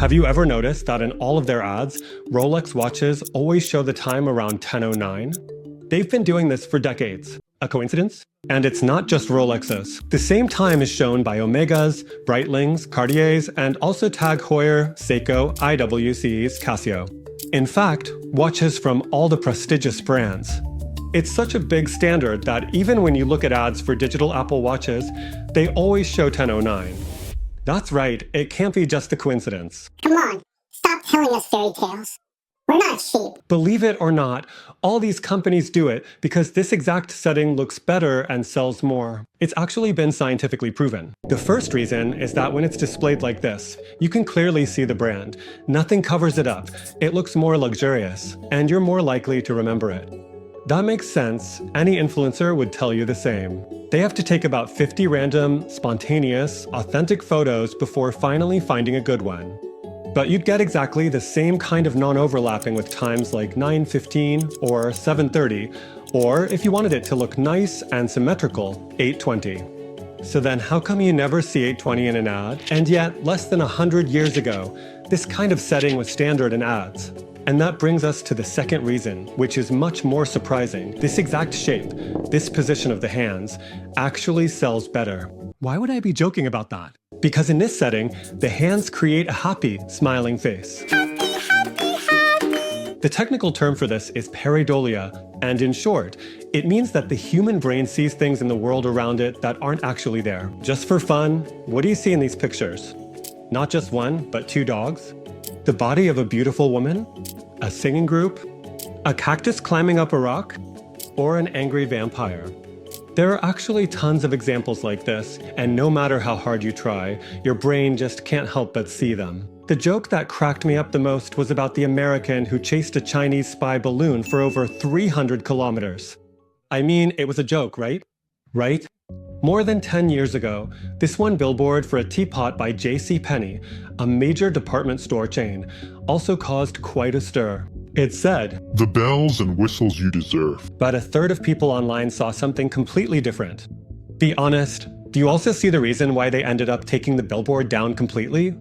Have you ever noticed that in all of their ads, Rolex watches always show the time around 10:09? They've been doing this for decades. A coincidence? And it's not just Rolexes. The same time is shown by Omegas, Breitlings, Cartiers, and also tag Heuer, Seiko, IWC's, Casio. In fact, watches from all the prestigious brands. It's such a big standard that even when you look at ads for digital Apple watches, they always show 10:09. That's right, it can't be just a coincidence. Come on, stop telling us fairy tales. We're not sheep. Believe it or not, all these companies do it because this exact setting looks better and sells more. It's actually been scientifically proven. The first reason is that when it's displayed like this, you can clearly see the brand. Nothing covers it up. It looks more luxurious, and you're more likely to remember it. That makes sense. Any influencer would tell you the same. They have to take about 50 random, spontaneous, authentic photos before finally finding a good one. But you'd get exactly the same kind of non-overlapping with times like 9:15 or 7:30, or if you wanted it to look nice and symmetrical, 8:20. So then how come you never see 8:20 in an ad? And yet, less than 100 years ago, this kind of setting was standard in ads. And that brings us to the second reason, which is much more surprising. This exact shape, this position of the hands, actually sells better. Why would I be joking about that? Because in this setting, the hands create a happy, smiling face. Happy, happy, happy. The technical term for this is pareidolia, and in short, it means that the human brain sees things in the world around it that aren't actually there. Just for fun, what do you see in these pictures? Not just one, but two dogs? The body of a beautiful woman? A singing group? A cactus climbing up a rock? Or an angry vampire? There are actually tons of examples like this, and no matter how hard you try, your brain just can't help but see them. The joke that cracked me up the most was about the American who chased a Chinese spy balloon for over 300 kilometers. I mean, it was a joke, right? Right? More than 10 years ago, this one billboard for a teapot by JCPenney, a major department store chain, also caused quite a stir. It said, "The bells and whistles you deserve." But a third of people online saw something completely different. Be honest, do you also see the reason why they ended up taking the billboard down completely?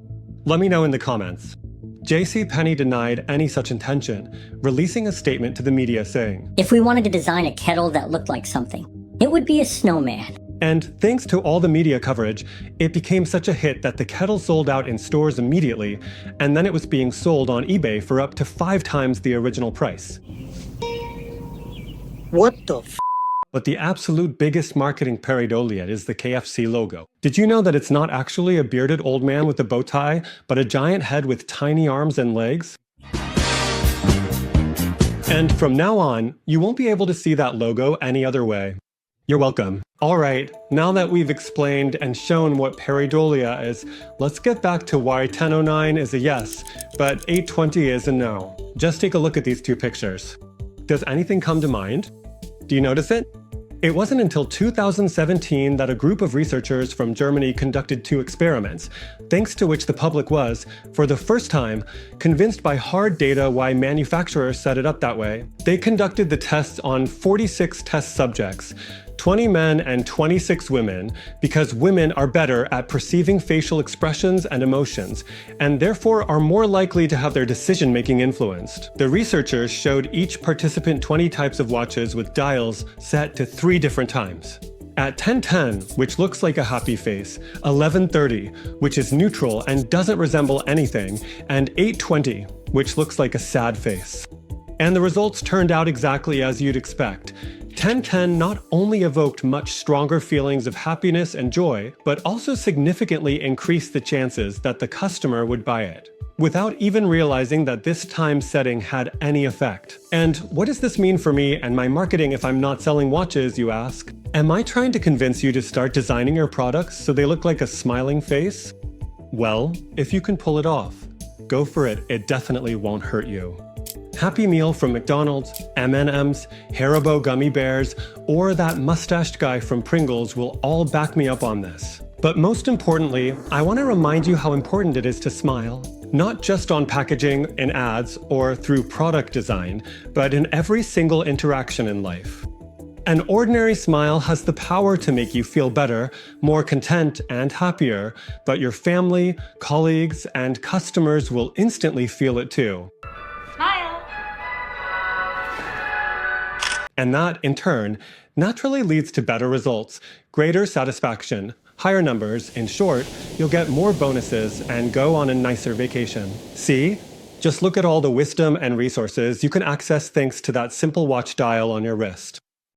Let me know in the comments. JCPenney denied any such intention, releasing a statement to the media saying, "If we wanted to design a kettle that looked like something, it would be a snowman." And thanks to all the media coverage, it became such a hit that the kettle sold out in stores immediately, and then it was being sold on eBay for up to 5 times the original price. What the f***? But the absolute biggest marketing pareidolia is the KFC logo. Did you know that it's not actually a bearded old man with a bow tie, but a giant head with tiny arms and legs? And from now on, you won't be able to see that logo any other way. You're welcome. All right, now that we've explained and shown what pareidolia is, let's get back to why 10:09 is a yes, but 8:20 is a no. Just take a look at these two pictures. Does anything come to mind? Do you notice it? It wasn't until 2017 that a group of researchers from Germany conducted 2 experiments, thanks to which the public was, for the first time, convinced by hard data why manufacturers set it up that way. They conducted the tests on 46 test subjects, 20 men and 26 women, because women are better at perceiving facial expressions and emotions, and therefore are more likely to have their decision-making influenced. The researchers showed each participant 20 types of watches with dials set to 3 different times. At 10:10, which looks like a happy face, 11:30, which is neutral and doesn't resemble anything, and 8:20, which looks like a sad face. And the results turned out exactly as you'd expect. 10:10 not only evoked much stronger feelings of happiness and joy, but also significantly increased the chances that the customer would buy it, without even realizing that this time setting had any effect. And what does this mean for me and my marketing if I'm not selling watches, you ask? Am I trying to convince you to start designing your products so they look like a smiling face? Well, if you can pull it off, go for it. It definitely won't hurt you. Happy Meal from McDonald's, M&M's, Haribo gummy bears, or that mustached guy from Pringles will all back me up on this. But most importantly, I want to remind you how important it is to smile. Not just on packaging, in ads, or through product design, but in every single interaction in life. An ordinary smile has the power to make you feel better, more content, and happier, but your family, colleagues, and customers will instantly feel it too. Smile. And that, in turn, naturally leads to better results, greater satisfaction, higher numbers. In short, you'll get more bonuses and go on a nicer vacation. See? Just look at all the wisdom and resources you can access thanks to that simple watch dial on your wrist.